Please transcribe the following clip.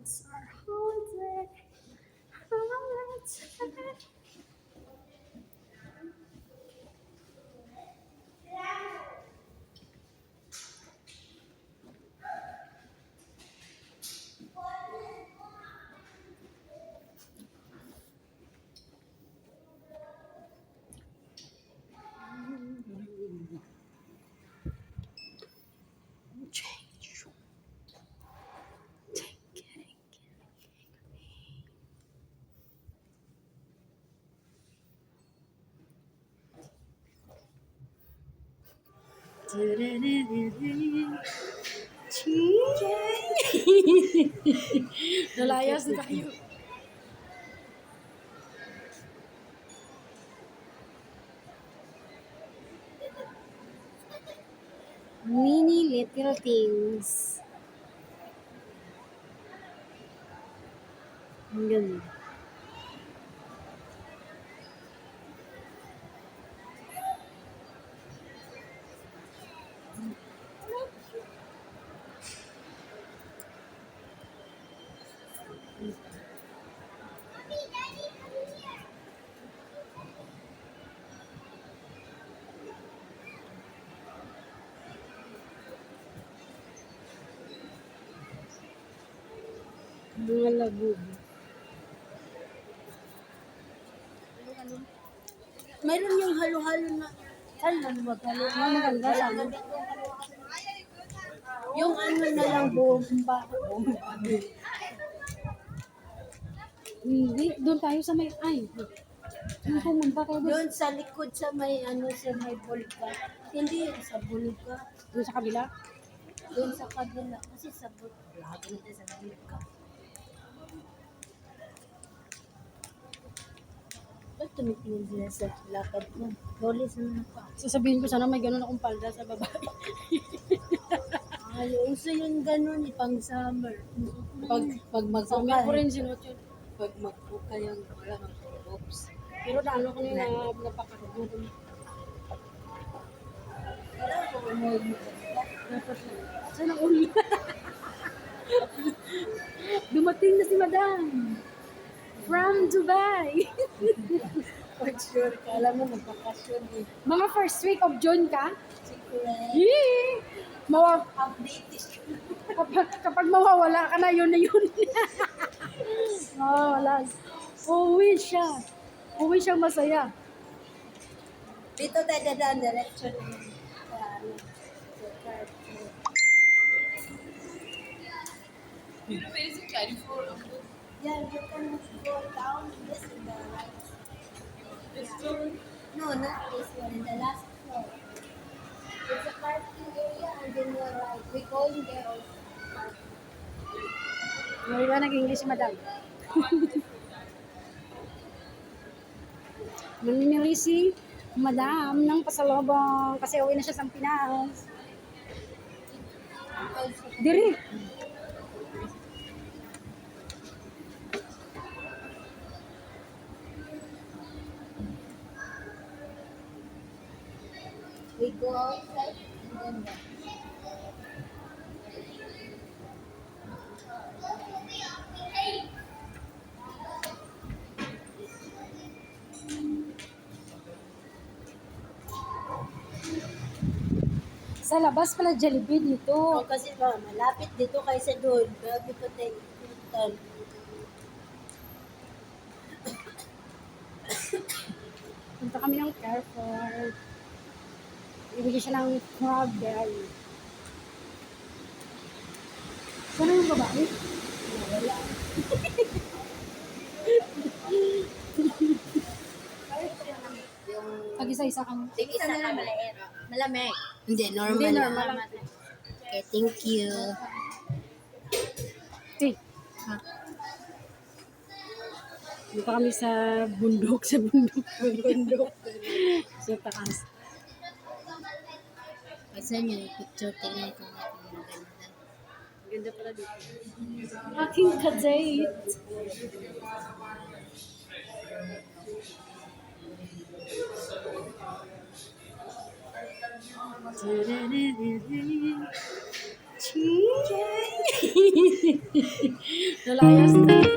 Hearts are holding. Change. Nalayas na tayo. Mini little things. Ang ganda. Mga labog. Mayroon yung halo-halo na. Ano ba halo? Maganda sana. Yung ano na lang bomba. Hindi, doon tayo sa may ay. Ano pumunta kayo doon? Doon sa likod sa may ano sa may bulka. Hindi yun sa bulka. Doon sa kabila? Doon sa kabila. Kasi sa bulka. Lahat nito sa bulka. Ba't tumitingin sila sa lakad mo? Loli sa mga pa. Sasabihin ko sana may ganun akong palda sa babae. Ay, uso yun ganun, pang summer. Pag mag-summer ko rin sinuot yun. Pag magpuka yung wala kang oops. Pero naano ko na napakagutom. Wala ko umuwi mo. Saan ang uli? Dumating na si Madam. From Dubai. For sure, kala mo magbakasyon eh. Mga first week of June ka? Siguro, Yee! update is Kapag mawawala ka na, yun na yun. Mawawala. Uwi siya. Uwi siyang masaya. dito tayo dadaan direction sa ano, sa car. Yeah, you can go down this in the right. Yeah. No, not this one, in the last floor. It's a parking area and then you're right. We going there also. Ngayon ba nag-English si Madam? Mamimili si Madam ng pasalubong kasi uwi na siya sa Pinas. Diri. We go outside and then back. Sa labas pala Jollibee dito. Oh, kasi ba, malapit dito kaysa doon. Bago pa tayo ikutan. Punta kami ng Carrefour. Ibigay siya ng strawberry. Saan yung babae? Wala. Pag-isa-isa kami. Isa na lang malait. Malamig. Hindi, normal. Hindi, normal lang. Okay, thank you. Okay. Dito kami sa bundok. Bundok. Sa taas. Saan yung picture? Tingnan ko nga kung maganda. Ganda pala dito. Aking ka-date. Lulayas.